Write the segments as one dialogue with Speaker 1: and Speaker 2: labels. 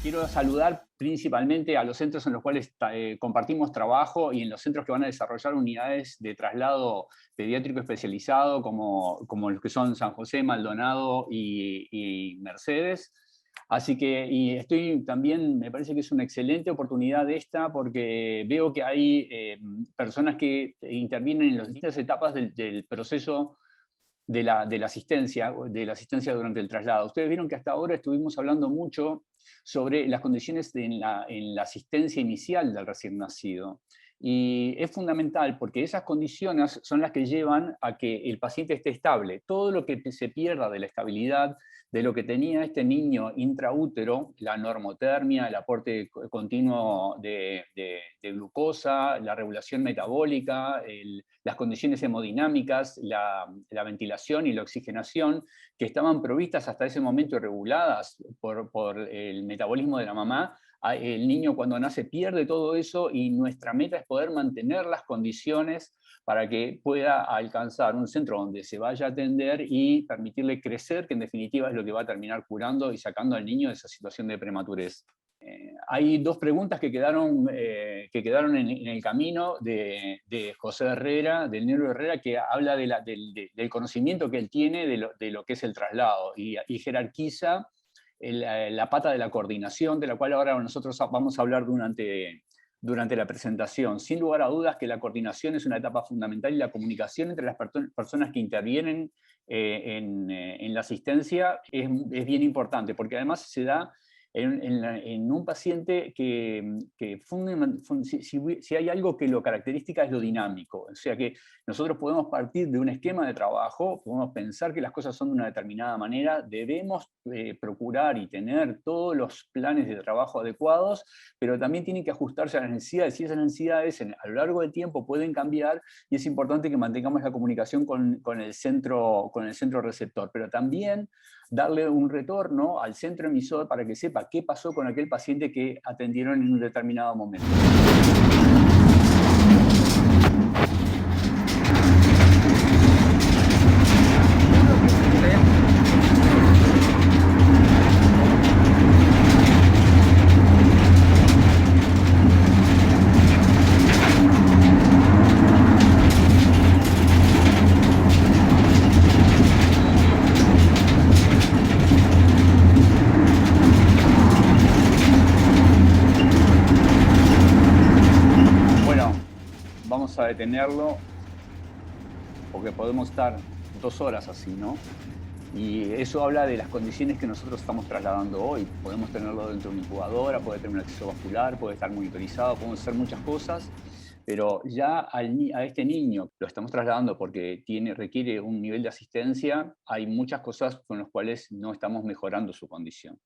Speaker 1: Quiero saludar principalmente a los centros en los cuales compartimos trabajo y en los centros que van a desarrollar unidades de traslado pediátrico especializado, como los que son San José, Maldonado y Mercedes. Así que, y estoy también, me parece que es una excelente oportunidad esta, porque veo que hay personas que intervienen en las distintas etapas del proceso de la asistencia durante el traslado. Ustedes vieron que hasta ahora estuvimos hablando mucho sobre las condiciones en la asistencia inicial del recién nacido. Y es fundamental porque esas condiciones son las que llevan a que el paciente esté estable. Todo lo que se pierda de la estabilidad de lo que tenía este niño intraútero, la normotermia, el aporte continuo de glucosa, la regulación metabólica, las condiciones hemodinámicas, la ventilación y la oxigenación, que estaban provistas hasta ese momento y reguladas por el metabolismo de la mamá, el niño cuando nace pierde todo eso y nuestra meta es poder mantener las condiciones para que pueda alcanzar un centro donde se vaya a atender y permitirle crecer, que en definitiva es lo que va a terminar curando y sacando al niño de esa situación de prematurez. Hay dos preguntas que quedaron en el camino de José Herrera, del Negro Herrera, que habla del conocimiento que él tiene de lo que es el traslado y jerarquiza la pata de la coordinación, de la cual ahora nosotros vamos a hablar durante la presentación. Sin lugar a dudas que la coordinación es una etapa fundamental y la comunicación entre las personas que intervienen en la asistencia es bien importante, porque además se da en un paciente si hay algo que lo caracteriza es lo dinámico. O sea que nosotros podemos partir de un esquema de trabajo, podemos pensar que las cosas son de una determinada manera, debemos procurar y tener todos los planes de trabajo adecuados, pero también tienen que ajustarse a las necesidades, y esas necesidades a lo largo del tiempo pueden cambiar, y es importante que mantengamos la comunicación con el centro receptor, pero también darle un retorno al centro emisor para que sepa qué pasó con aquel paciente que atendieron en un determinado momento. Vamos a detenerlo porque podemos estar 2 horas así, ¿no? Y eso habla de las condiciones que nosotros estamos trasladando hoy. Podemos tenerlo dentro de una incubadora, puede tener un acceso vascular, puede estar monitorizado, podemos hacer muchas cosas, pero ya a este niño lo estamos trasladando porque requiere un nivel de asistencia. Hay muchas cosas con las cuales no estamos mejorando su condición.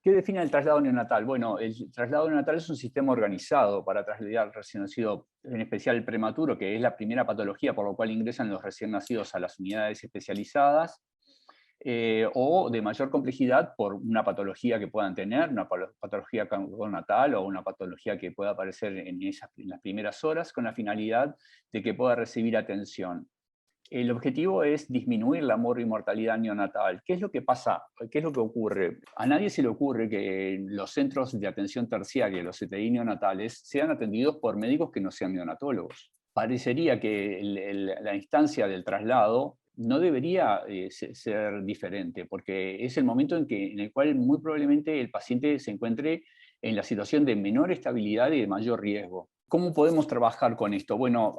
Speaker 1: ¿Qué define el traslado neonatal? Bueno, el traslado neonatal es un sistema organizado para trasladar al recién nacido, en especial el prematuro, que es la primera patología por la cual ingresan los recién nacidos a las unidades especializadas, o de mayor complejidad por una patología que puedan tener, una patología neonatal o una patología que pueda aparecer en las primeras horas, con la finalidad de que pueda recibir atención. El objetivo es disminuir la mortalidad neonatal. ¿Qué es lo que pasa? ¿Qué es lo que ocurre? A nadie se le ocurre que los centros de atención terciaria, los CTI neonatales, sean atendidos por médicos que no sean neonatólogos. Parecería que la instancia del traslado no debería ser diferente, porque es el momento en el cual muy probablemente el paciente se encuentre en la situación de menor estabilidad y de mayor riesgo. ¿Cómo podemos trabajar con esto? Bueno,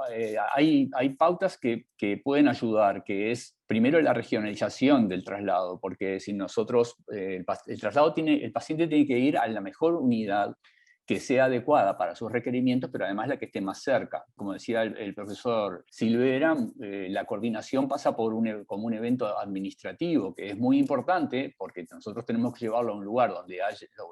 Speaker 1: hay pautas que pueden ayudar, que es primero la regionalización del traslado, porque si nosotros, el paciente tiene que ir a la mejor unidad que sea adecuada para sus requerimientos, pero además la que esté más cerca. Como decía el profesor Silvera, la coordinación pasa como un evento administrativo, que es muy importante, porque nosotros tenemos que llevarlo a un lugar donde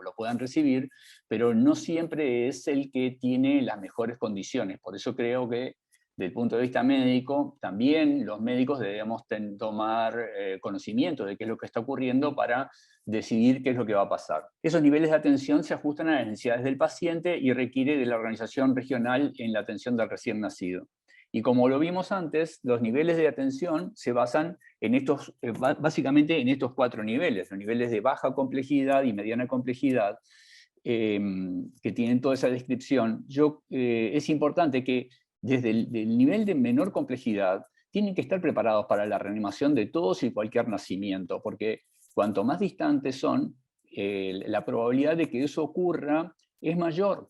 Speaker 1: lo puedan recibir, pero no siempre es el que tiene las mejores condiciones. Por eso creo que, desde el punto de vista médico, también los médicos debemos tomar conocimiento de qué es lo que está ocurriendo para decidir qué es lo que va a pasar. Esos niveles de atención se ajustan a las necesidades del paciente y requiere de la organización regional en la atención del recién nacido. Y como lo vimos antes, los niveles de atención se basan básicamente en estos 4 niveles, los niveles de baja complejidad y mediana complejidad, que tienen toda esa descripción, es importante que desde el nivel de menor complejidad tienen que estar preparados para la reanimación de todos y cualquier nacimiento, porque cuanto más distantes son, la probabilidad de que eso ocurra es mayor,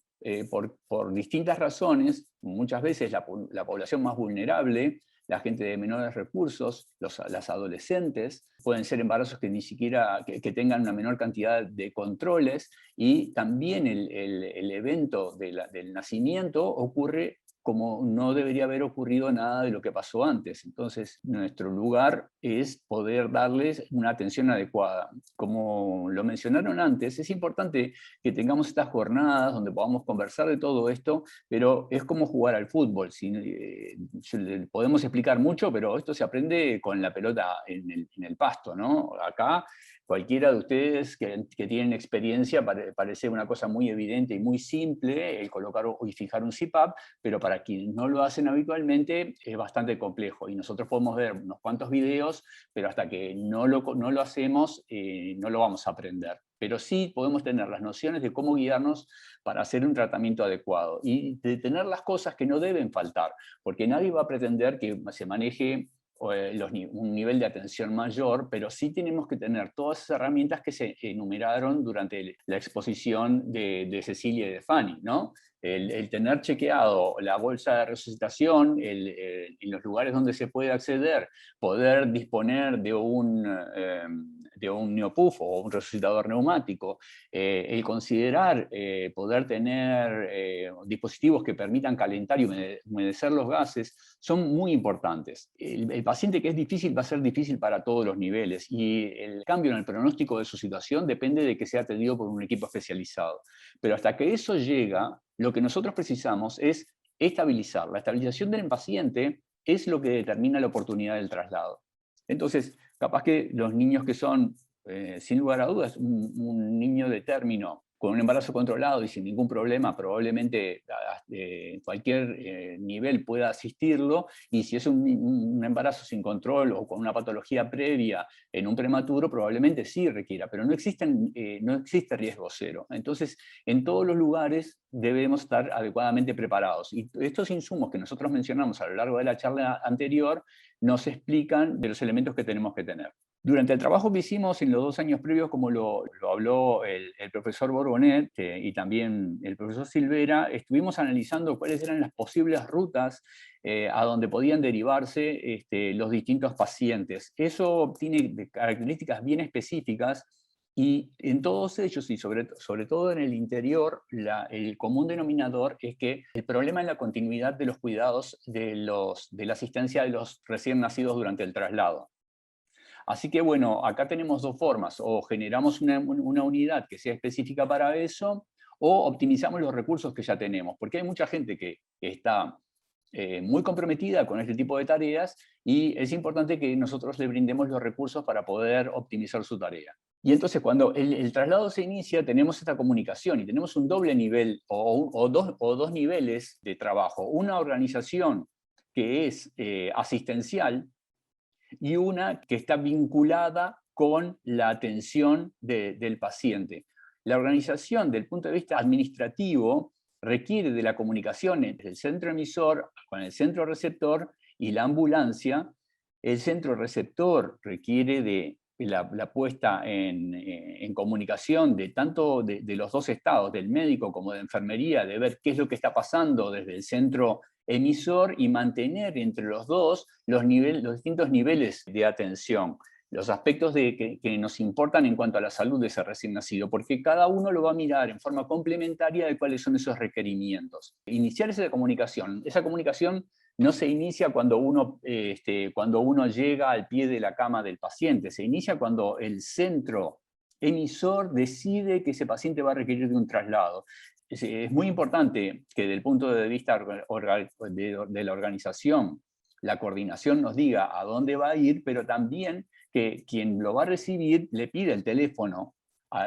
Speaker 1: por distintas razones. Muchas veces la población más vulnerable, la gente de menores recursos, las adolescentes, pueden ser embarazos que ni siquiera que tengan una menor cantidad de controles, y también el evento del nacimiento ocurre como no debería haber ocurrido nada de lo que pasó antes. Entonces, nuestro lugar es poder darles una atención adecuada. Como lo mencionaron antes, es importante que tengamos estas jornadas donde podamos conversar de todo esto, pero es como jugar al fútbol. Podemos explicar mucho, pero esto se aprende con la pelota en el pasto, ¿no? Acá cualquiera de ustedes que tienen experiencia, parece una cosa muy evidente y muy simple el colocar y fijar un CPAP, pero para quienes no lo hacen habitualmente es bastante complejo. Y nosotros podemos ver unos cuantos videos, pero hasta que no lo hacemos, no lo vamos a aprender. Pero sí podemos tener las nociones de cómo guiarnos para hacer un tratamiento adecuado y de tener las cosas que no deben faltar, porque nadie va a pretender que se maneje un nivel de atención mayor, pero sí tenemos que tener todas esas herramientas que se enumeraron durante la exposición de Cecilia y de Fanny, ¿no? El tener chequeado la bolsa de resucitación, en los lugares donde se puede acceder, poder disponer de un neopufo o un resucitador neumático, el considerar poder tener dispositivos que permitan calentar y humedecer los gases, son muy importantes. El paciente que es difícil va a ser difícil para todos los niveles, y el cambio en el pronóstico de su situación depende de que sea atendido por un equipo especializado. Pero hasta que eso llega, lo que nosotros precisamos es estabilizar. La estabilización del paciente es lo que determina la oportunidad del traslado. Entonces, capaz que los niños que son, sin lugar a dudas, un niño de término con un embarazo controlado y sin ningún problema, probablemente cualquier nivel pueda asistirlo, y si es un embarazo sin control o con una patología previa en un prematuro, probablemente sí requiera, pero no existe riesgo cero. Entonces, en todos los lugares debemos estar adecuadamente preparados. Y estos insumos que nosotros mencionamos a lo largo de la charla anterior nos explican de los elementos que tenemos que tener. Durante el trabajo que hicimos en los 2 años previos, como lo habló el profesor Borbonet y también el profesor Silvera, estuvimos analizando cuáles eran las posibles rutas a donde podían derivarse los distintos pacientes. Eso tiene características bien específicas, y en todos ellos, y sobre todo en el interior, el común denominador es que el problema es la continuidad de los cuidados de la asistencia de los recién nacidos durante el traslado. Así que bueno, acá tenemos dos formas: o generamos una unidad que sea específica para eso, o optimizamos los recursos que ya tenemos, porque hay mucha gente que está muy comprometida con este tipo de tareas, y es importante que nosotros le brindemos los recursos para poder optimizar su tarea. Y entonces, cuando el traslado se inicia, tenemos esta comunicación y tenemos un doble nivel o dos niveles de trabajo: una organización que es asistencial, y una que está vinculada con la atención del paciente. La organización, del punto de vista administrativo, requiere de la comunicación entre el centro emisor con el centro receptor y la ambulancia. El centro receptor requiere de la puesta en comunicación de tanto de los dos estados, del médico como de enfermería, de ver qué es lo que está pasando desde el centro emisor y mantener entre los dos los distintos niveles de atención, los aspectos que nos importan en cuanto a la salud de ese recién nacido, porque cada uno lo va a mirar en forma complementaria de cuáles son esos requerimientos. Iniciar esa comunicación no se inicia cuando uno llega al pie de la cama del paciente, se inicia cuando el centro emisor decide que ese paciente va a requerir de un traslado. Es muy importante que desde el punto de vista de la organización, la coordinación nos diga a dónde va a ir, pero también que quien lo va a recibir le pide el teléfono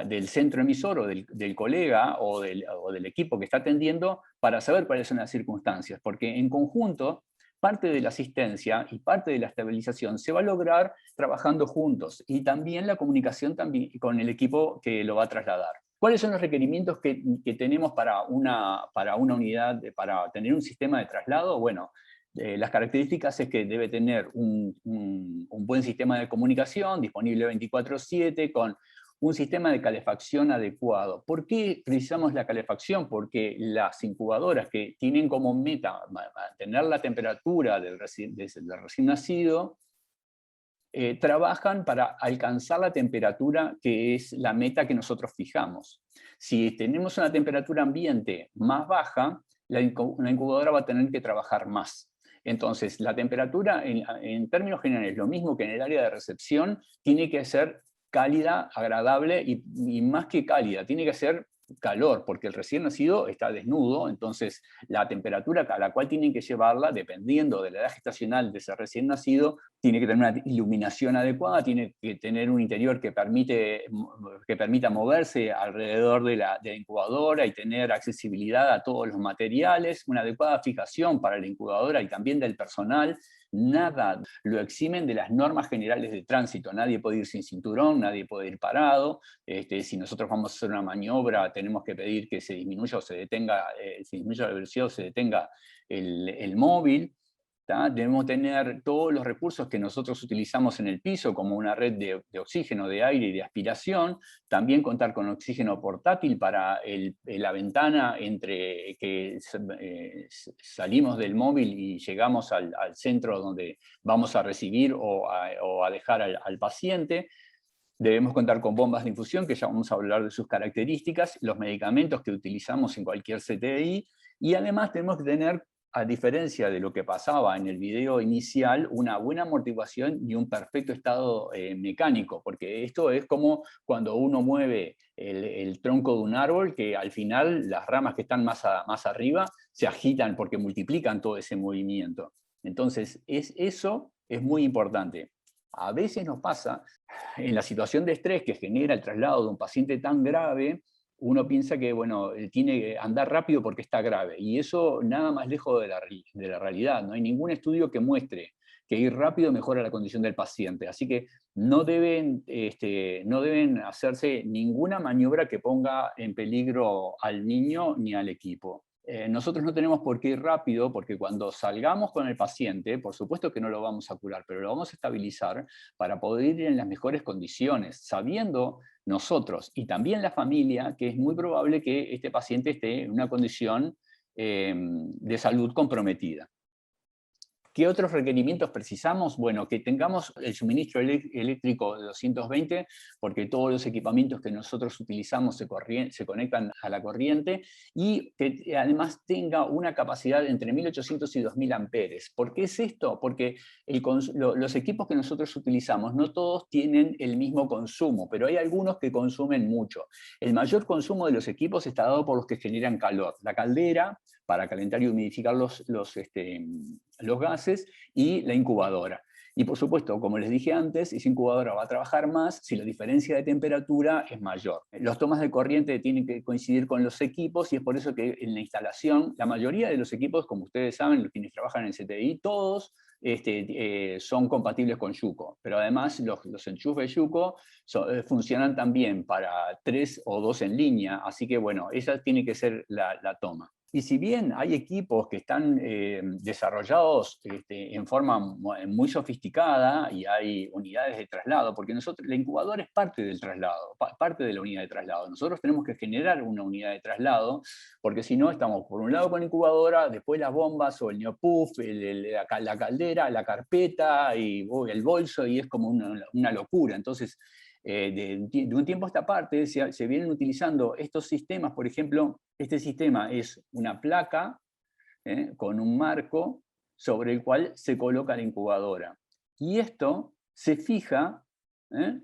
Speaker 1: del centro emisor o del colega o del equipo que está atendiendo, para saber cuáles son las circunstancias, porque en conjunto parte de la asistencia y parte de la estabilización se va a lograr trabajando juntos, y también la comunicación también con el equipo que lo va a trasladar. ¿Cuáles son los requerimientos que tenemos para una unidad, para tener un sistema de traslado? Bueno, las características es que debe tener un buen sistema de comunicación, disponible 24/7, con un sistema de calefacción adecuado. ¿Por qué precisamos la calefacción? Porque las incubadoras que tienen como meta mantener la temperatura del recién nacido, trabajan para alcanzar la temperatura que es la meta que nosotros fijamos. Si tenemos una temperatura ambiente más baja, la incubadora va a tener que trabajar más. Entonces, la temperatura, en términos generales, lo mismo que en el área de recepción, tiene que ser cálida, agradable y más que cálida, tiene que ser calor, porque el recién nacido está desnudo, entonces la temperatura a la cual tienen que llevarla, dependiendo de la edad gestacional de ese recién nacido, tiene que tener una iluminación adecuada, tiene que tener un interior que permita moverse alrededor de la incubadora y tener accesibilidad a todos los materiales, una adecuada fijación para la incubadora y también del personal. Nada lo eximen de las normas generales de tránsito. Nadie puede ir sin cinturón, nadie puede ir parado. Si nosotros vamos a hacer una maniobra, tenemos que pedir que se disminuya o se detenga, se disminuya la velocidad o se detenga el móvil. Debemos tener todos los recursos que nosotros utilizamos en el piso, como una red de oxígeno, de aire y de aspiración. También contar con oxígeno portátil para la ventana entre que salimos del móvil y llegamos al centro donde vamos a recibir o a dejar al paciente. Debemos contar con bombas de infusión, que ya vamos a hablar de sus características, los medicamentos que utilizamos en cualquier CTI, y además tenemos que tener, a diferencia de lo que pasaba en el video inicial, una buena amortiguación y un perfecto estado mecánico, porque esto es como cuando uno mueve el tronco de un árbol, que al final las ramas que están más arriba se agitan porque multiplican todo ese movimiento. Entonces, eso es muy importante. A veces nos pasa, en la situación de estrés que genera el traslado de un paciente tan grave, uno piensa que, bueno, tiene que andar rápido porque está grave, y eso nada más lejos de la realidad. No hay ningún estudio que muestre que ir rápido mejora la condición del paciente, así que no deben hacerse ninguna maniobra que ponga en peligro al niño ni al equipo. Nosotros no tenemos por qué ir rápido, porque cuando salgamos con el paciente, por supuesto que no lo vamos a curar, pero lo vamos a estabilizar para poder ir en las mejores condiciones, sabiendo nosotros y también la familia que es muy probable que este paciente esté en una condición de salud comprometida. ¿Qué otros requerimientos precisamos? Bueno, que tengamos el suministro eléctrico de 220, porque todos los equipamientos que nosotros utilizamos se conectan a la corriente, y que además tenga una capacidad entre 1800 y 2000 amperes. ¿Por qué es esto? Porque los equipos que nosotros utilizamos no todos tienen el mismo consumo, pero hay algunos que consumen mucho. El mayor consumo de los equipos está dado por los que generan calor. La caldera, para calentar y humidificar los gases, y la incubadora. Y por supuesto, como les dije antes, esa incubadora va a trabajar más si la diferencia de temperatura es mayor. Los tomas de corriente tienen que coincidir con los equipos, y es por eso que en la instalación, la mayoría de los equipos, como ustedes saben, quienes trabajan en CTI, todos son compatibles con Yuko, pero además los enchufes Yuko funcionan también para 3 o 2 en línea, así que bueno, esa tiene que ser la toma. Y si bien hay equipos que están desarrollados en forma muy sofisticada, y hay unidades de traslado, porque la incubadora es parte del traslado, parte de la unidad de traslado. Nosotros tenemos que generar una unidad de traslado, porque si no estamos por un lado con la incubadora, después las bombas o el neopuff, la caldera, la carpeta y el bolso, y es como una locura. Entonces, de un tiempo a esta parte se vienen utilizando estos sistemas. Por ejemplo, este sistema es una placa con un marco sobre el cual se coloca la incubadora. Y esto se fija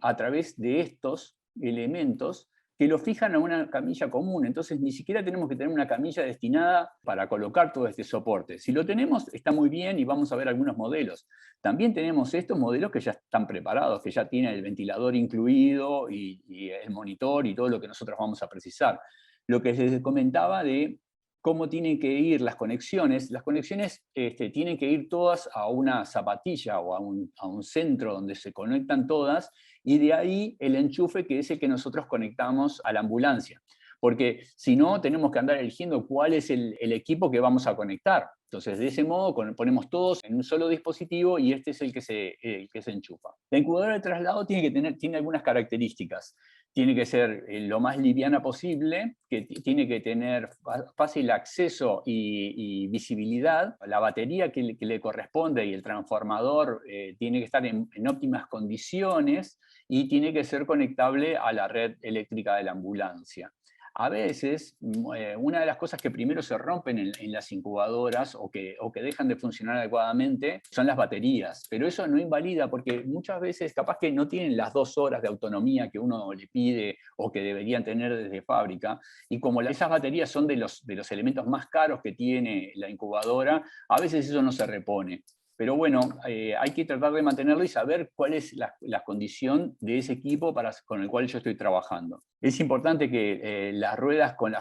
Speaker 1: a través de estos elementos que lo fijan a una camilla común. Entonces ni siquiera tenemos que tener una camilla destinada para colocar todo este soporte. Si lo tenemos, está muy bien, y vamos a ver algunos modelos. También tenemos estos modelos que ya están preparados, que ya tienen el ventilador incluido y el monitor y todo lo que nosotros vamos a precisar. Lo que les comentaba de cómo tienen que ir las conexiones. Las conexiones tienen que ir todas a una zapatilla o a un centro donde se conectan todas, y de ahí el enchufe, que es el que nosotros conectamos a la ambulancia. Porque si no, tenemos que andar eligiendo cuál es el equipo que vamos a conectar. Entonces, de ese modo, ponemos todos en un solo dispositivo y este es el que se enchufa. La incubadora de traslado tiene algunas características. Tiene que ser lo más liviana posible, que tiene que tener fácil acceso y visibilidad. La batería que le corresponde y el transformador tiene que estar en óptimas condiciones y tiene que ser conectable a la red eléctrica de la ambulancia. A veces, una de las cosas que primero se rompen en las incubadoras o que dejan de funcionar adecuadamente son las baterías, pero eso no invalida, porque muchas veces capaz que no tienen las 2 horas de autonomía que uno le pide o que deberían tener desde fábrica, y como esas baterías son de los elementos más caros que tiene la incubadora, a veces eso no se repone. Pero bueno, hay que tratar de mantenerlo y saber cuál es la condición de ese equipo con el cual yo estoy trabajando. Es importante que las ruedas sobre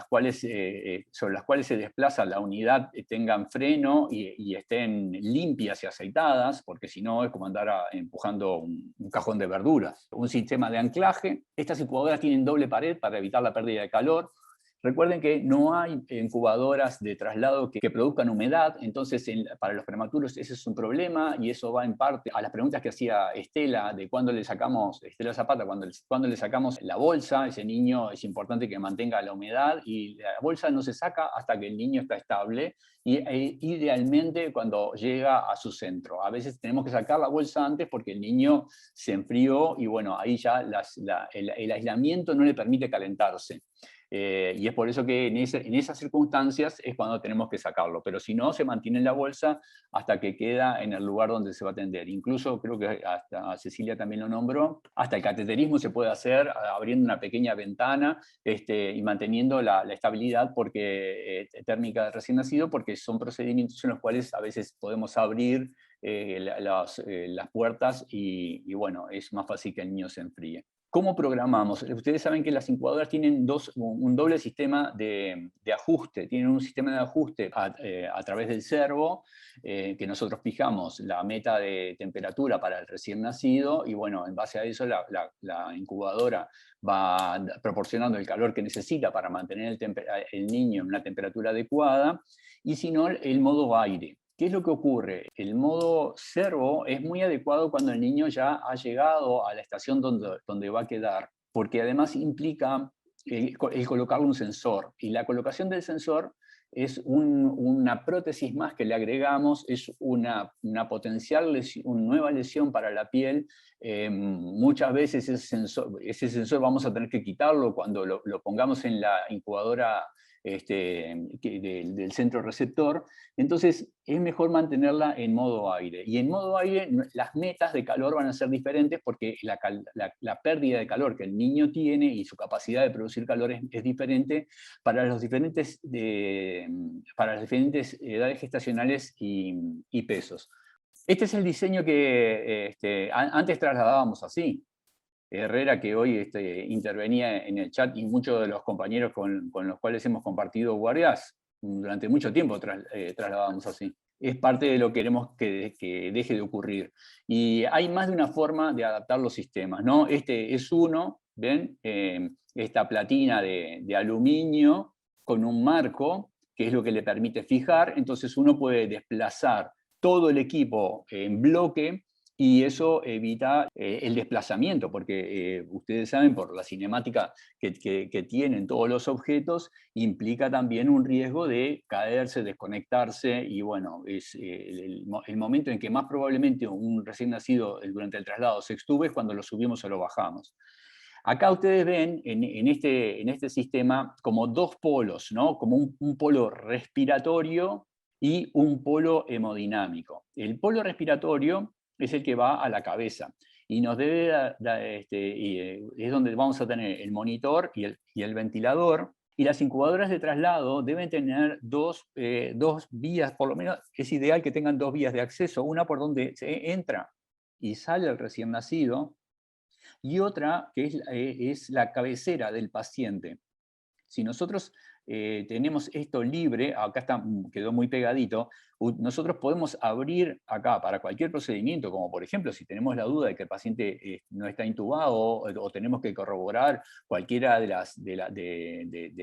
Speaker 1: las cuales se desplaza la unidad tengan freno y estén limpias y aceitadas, porque si no es como andar empujando un cajón de verduras. Un sistema de anclaje. Estas incubadoras tienen doble pared para evitar la pérdida de calor. Recuerden que no hay incubadoras de traslado que produzcan humedad, entonces para los prematuros ese es un problema, y eso va en parte a las preguntas que hacía Estela, de cuándo le sacamos, Estela Zapata, cuándo le sacamos la bolsa. Ese niño es importante que mantenga la humedad, y la bolsa no se saca hasta que el niño está estable, y idealmente cuando llega a su centro. A veces tenemos que sacar la bolsa antes porque el niño se enfrió, y bueno, ahí ya el aislamiento no le permite calentarse. Y es por eso que en esas circunstancias es cuando tenemos que sacarlo, pero si no, se mantiene en la bolsa hasta que queda en el lugar donde se va a atender. Incluso, creo que hasta Cecilia también lo nombró, hasta el cateterismo se puede hacer abriendo una pequeña ventana y manteniendo la estabilidad térmica del recién nacido, porque son procedimientos en los cuales a veces podemos abrir las puertas y bueno, es más fácil que el niño se enfríe. ¿Cómo programamos? Ustedes saben que las incubadoras tienen un doble sistema de ajuste. Tienen un sistema de ajuste a través del servo, que nosotros fijamos la meta de temperatura para el recién nacido, y bueno, en base a eso la incubadora va proporcionando el calor que necesita para mantener el niño en una temperatura adecuada, y si no, el modo aire. ¿Qué es lo que ocurre? El modo servo es muy adecuado cuando el niño ya ha llegado a la estación donde va a quedar, porque además implica el colocarle un sensor, y la colocación del sensor es una prótesis más que le agregamos, es una potencial una nueva lesión para la piel. Muchas veces ese sensor vamos a tener que quitarlo cuando lo pongamos en la incubadora del centro receptor. Entonces es mejor mantenerla en modo aire. Y en modo aire las metas de calor van a ser diferentes, porque la pérdida de calor que el niño tiene y su capacidad de producir calor es diferente para las diferentes edades gestacionales y pesos. Este es el diseño que antes trasladábamos así. Herrera, que hoy intervenía en el chat, y muchos de los compañeros con los cuales hemos compartido guardias, durante mucho tiempo trasladábamos así. Es parte de lo que queremos que deje de ocurrir. Y hay más de una forma de adaptar los sistemas, ¿no? Este es uno, ¿ven? Esta platina de aluminio con un marco, que es lo que le permite fijar, entonces uno puede desplazar todo el equipo en bloque, y eso evita el desplazamiento, porque ustedes saben, por la cinemática que tienen todos los objetos, implica también un riesgo de caerse, desconectarse, y bueno, es el momento en que más probablemente un recién nacido durante el traslado se extuve es cuando lo subimos o lo bajamos. Acá ustedes ven en este sistema como dos polos, ¿no? Como un polo respiratorio y un polo hemodinámico. El polo respiratorio es el que va a la cabeza, y nos debe es donde vamos a tener el monitor y el ventilador. Y las incubadoras de traslado deben tener dos vías, por lo menos es ideal que tengan 2 vías de acceso, una por donde se entra y sale el recién nacido, y otra que es la cabecera del paciente. Si nosotros tenemos esto libre, acá está, quedó muy pegadito, nosotros podemos abrir acá para cualquier procedimiento, como por ejemplo si tenemos la duda de que el paciente no está intubado o tenemos que corroborar cualquiera de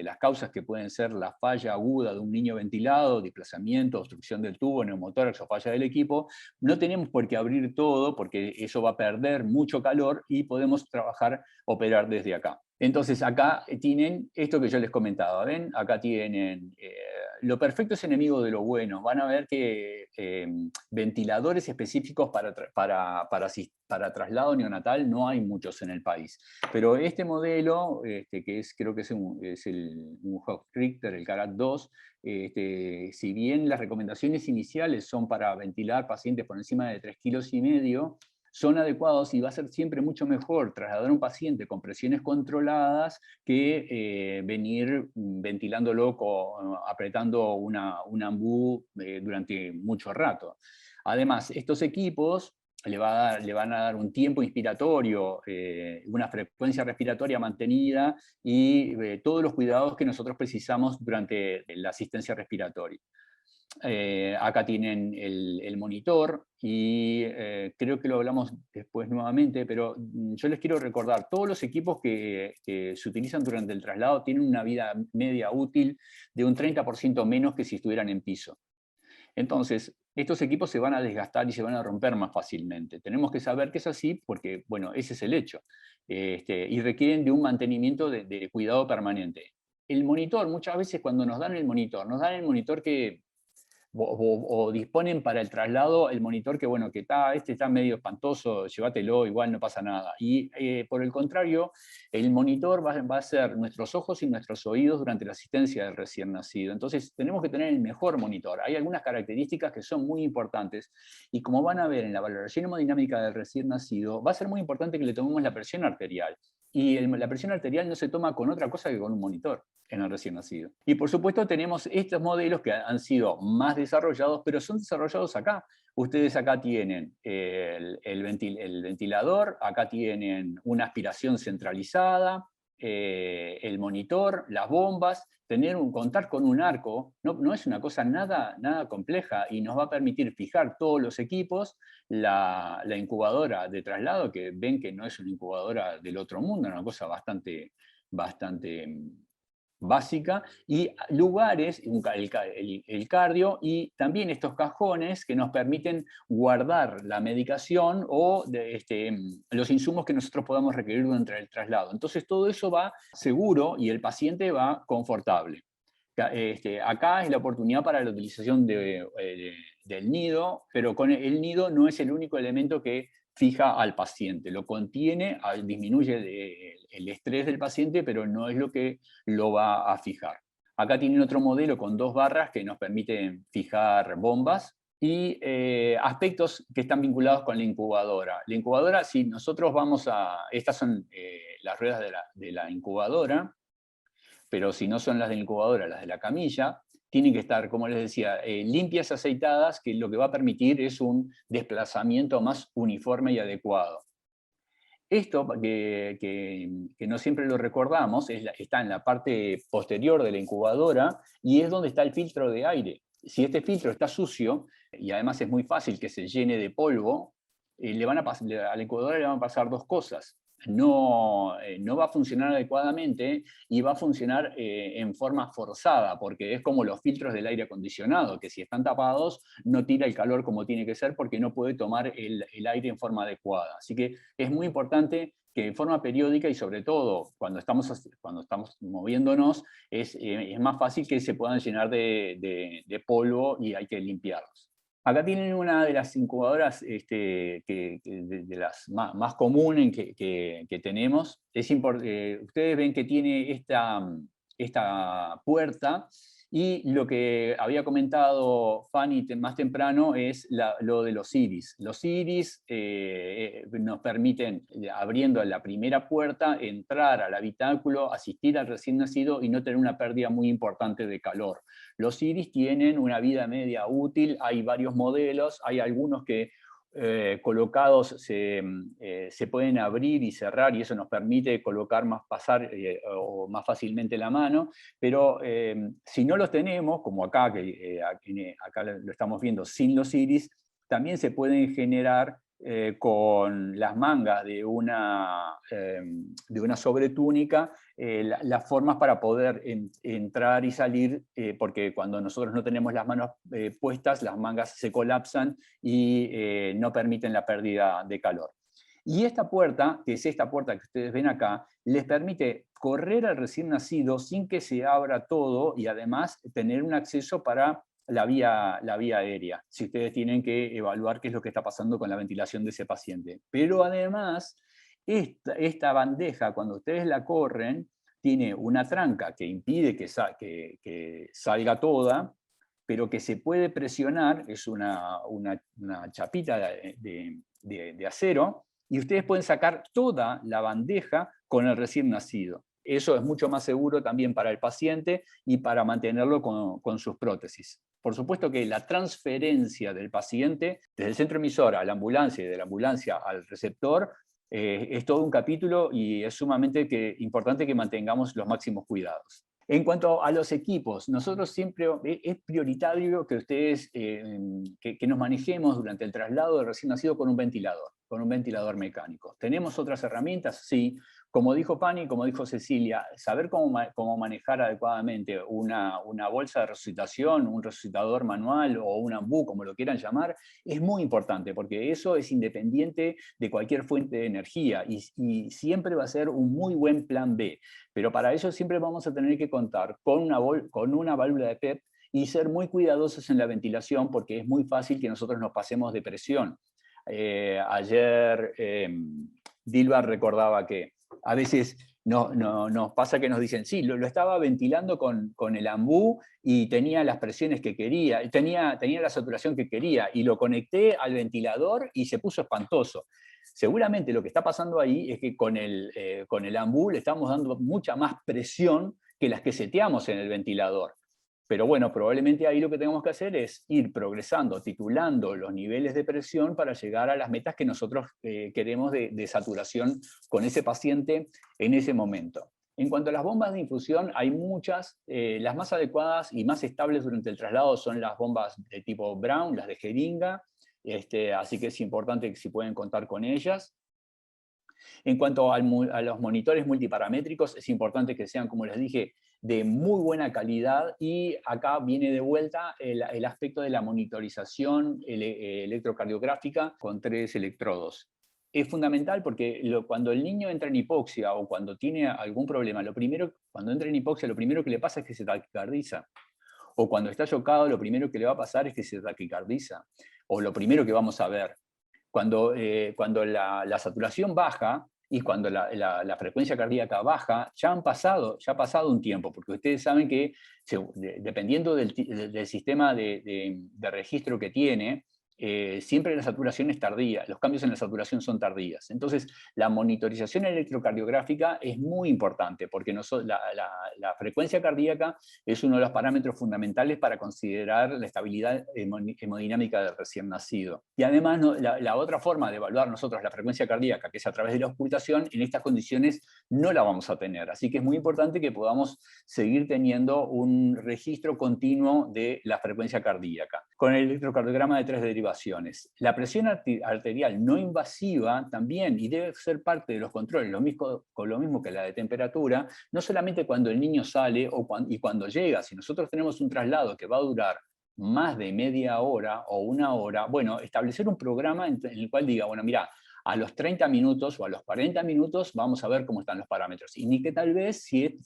Speaker 1: las causas que pueden ser la falla aguda de un niño ventilado, desplazamiento, obstrucción del tubo, neumotórax o falla del equipo, no tenemos por qué abrir todo porque eso va a perder mucho calor y podemos trabajar, operar desde acá. Entonces acá tienen esto que yo les comentaba, ¿ven? Acá tienen, lo perfecto es enemigo de lo bueno. Van a ver que ventiladores específicos para traslado neonatal no hay muchos en el país. Pero este modelo, que creo que es un Hoch Richter, el CARAT 2, si bien las recomendaciones iniciales son para ventilar pacientes por encima de 3,5 kilos, son adecuados y va a ser siempre mucho mejor trasladar a un paciente con presiones controladas que venir ventilándolo, apretando una ambú durante mucho rato. Además, estos equipos le van a dar un tiempo inspiratorio, una frecuencia respiratoria mantenida y todos los cuidados que nosotros precisamos durante la asistencia respiratoria. Acá tienen el monitor y creo que lo hablamos después nuevamente, pero yo les quiero recordar, todos los equipos que se utilizan durante el traslado tienen una vida media útil de un 30% menos que si estuvieran en piso. Entonces, estos equipos se van a desgastar y se van a romper más fácilmente. Tenemos que saber que es así porque, bueno, ese es el hecho. Y requieren de un mantenimiento de cuidado permanente. El monitor, muchas veces cuando nos dan el monitor que o disponen para el traslado el monitor que, bueno, que está medio espantoso, llévatelo, igual no pasa nada. Y por el contrario, el monitor va a ser nuestros ojos y nuestros oídos durante la asistencia del recién nacido. Entonces, tenemos que tener el mejor monitor. Hay algunas características que son muy importantes, y como van a ver en la valoración hemodinámica del recién nacido, va a ser muy importante que le tomemos la presión arterial. Y la presión arterial no se toma con otra cosa que con un monitor en el recién nacido. Y por supuesto tenemos estos modelos que han sido más desarrollados, pero son desarrollados acá. Ustedes acá tienen el ventilador, acá tienen una aspiración centralizada, el monitor, las bombas. Contar con un arco no es una cosa nada compleja y nos va a permitir fijar todos los equipos, la incubadora de traslado, que ven que no es una incubadora del otro mundo, es una cosa bastante básica, y lugares, el cardio, y también estos cajones que nos permiten guardar la medicación o los insumos que nosotros podamos requerir durante el traslado. Entonces todo eso va seguro y el paciente va confortable. Acá es la oportunidad para la utilización del nido, pero con el nido no es el único elemento que fija al paciente, lo contiene, disminuye el estrés del paciente, pero no es lo que lo va a fijar. Acá tienen otro modelo con 2 barras que nos permiten fijar bombas y aspectos que están vinculados con la incubadora. La incubadora, si nosotros estas son las ruedas de la incubadora, pero si no son las de la incubadora, las de la camilla, tienen que estar, como les decía, limpias, aceitadas, que lo que va a permitir es un desplazamiento más uniforme y adecuado. Esto, que no siempre lo recordamos, está en la parte posterior de la incubadora y es donde está el filtro de aire. Si este filtro está sucio, y además es muy fácil que se llene de polvo, a la incubadora le van a pasar 2 cosas. No va a funcionar adecuadamente y va a funcionar en forma forzada, porque es como los filtros del aire acondicionado, que si están tapados no tira el calor como tiene que ser porque no puede tomar el aire en forma adecuada. Así que es muy importante que en forma periódica y sobre todo cuando estamos moviéndonos, es más fácil que se puedan llenar de polvo y hay que limpiarlos. Acá tienen una de las incubadoras de las más comunes que tenemos. Ustedes ven que tiene esta puerta, y lo que había comentado Fanny más temprano es lo de los iris. Los iris nos permiten, abriendo la primera puerta, entrar al habitáculo, asistir al recién nacido y no tener una pérdida muy importante de calor. Los iris tienen una vida media útil, hay varios modelos, hay algunos que colocados se pueden abrir y cerrar y eso nos permite colocar pasar o más fácilmente la mano, pero si no los tenemos, como acá, acá lo estamos viendo sin los iris, también se pueden generar con las mangas de una sobretúnica las formas para poder entrar y salir, porque cuando nosotros no tenemos las manos puestas, las mangas se colapsan y no permiten la pérdida de calor. Y esta puerta, que es esta puerta que ustedes ven acá, les permite correr al recién nacido sin que se abra todo y además tener un acceso para la vía aérea, si ustedes tienen que evaluar qué es lo que está pasando con la ventilación de ese paciente. Pero además, esta bandeja, cuando ustedes la corren, tiene una tranca que impide que salga toda, pero que se puede presionar, es una chapita de acero, y ustedes pueden sacar toda la bandeja con el recién nacido. Eso es mucho más seguro también para el paciente y para mantenerlo con sus prótesis. Por supuesto que la transferencia del paciente desde el centro emisor a la ambulancia y de la ambulancia al receptor es todo un capítulo y es sumamente importante que mantengamos los máximos cuidados. En cuanto a los equipos, nosotros siempre es prioritario que ustedes que nos manejemos durante el traslado del recién nacido con un ventilador mecánico. ¿Tenemos otras herramientas? Sí. Como dijo Pani, como dijo Cecilia, saber cómo manejar adecuadamente una bolsa de resucitación, un resucitador manual o un AMBU, como lo quieran llamar, es muy importante, porque eso es independiente de cualquier fuente de energía y siempre va a ser un muy buen plan B. Pero para eso siempre vamos a tener que contar con una válvula de PEP y ser muy cuidadosos en la ventilación, porque es muy fácil que nosotros nos pasemos de presión. Ayer Dilbar recordaba que a veces nos pasa que nos dicen, sí, lo estaba ventilando con el AMBU y tenía las presiones que quería, tenía la saturación que quería, y lo conecté al ventilador y se puso espantoso. Seguramente lo que está pasando ahí es que con el AMBU le estamos dando mucha más presión que las que seteamos en el ventilador. Pero bueno, probablemente ahí lo que tenemos que hacer es ir progresando, titulando los niveles de presión para llegar a las metas que nosotros queremos de saturación con ese paciente en ese momento. En cuanto a las bombas de infusión, hay muchas. Las más adecuadas y más estables durante el traslado son las bombas de tipo Brown, las de jeringa, así que es importante que si pueden contar con ellas. En cuanto a los monitores multiparamétricos, es importante que sean, como les dije, de muy buena calidad, y acá viene de vuelta el aspecto de la monitorización electrocardiográfica con 3 electrodos. Es fundamental porque cuando el niño entra en hipoxia o cuando tiene algún problema, cuando entra en hipoxia, lo primero que le pasa es que se taquicardiza. O cuando está chocado, lo primero que le va a pasar es que se taquicardiza. O lo primero que vamos a ver. Cuando la saturación baja y cuando la frecuencia cardíaca baja, ya ha pasado un tiempo, porque ustedes saben que dependiendo del sistema de registro que tiene, siempre la saturación es tardía, los cambios en la saturación son tardías. Entonces, la monitorización electrocardiográfica es muy importante, porque la frecuencia cardíaca es uno de los parámetros fundamentales para considerar la estabilidad hemodinámica del recién nacido. Y además, la otra forma de evaluar nosotros la frecuencia cardíaca, que es a través de la auscultación, en estas condiciones no la vamos a tener. Así que es muy importante que podamos seguir teniendo un registro continuo de la frecuencia cardíaca, con el electrocardiograma de 3 derivaciones. La presión arterial no invasiva también, y debe ser parte de los controles, con lo mismo que la de temperatura, no solamente cuando el niño sale y cuando llega. Si nosotros tenemos un traslado que va a durar más de media hora o una hora, bueno, establecer un programa en el cual diga, bueno, mira, a los 30 minutos o a los 40 minutos vamos a ver cómo están los parámetros. Y ni que tal vez si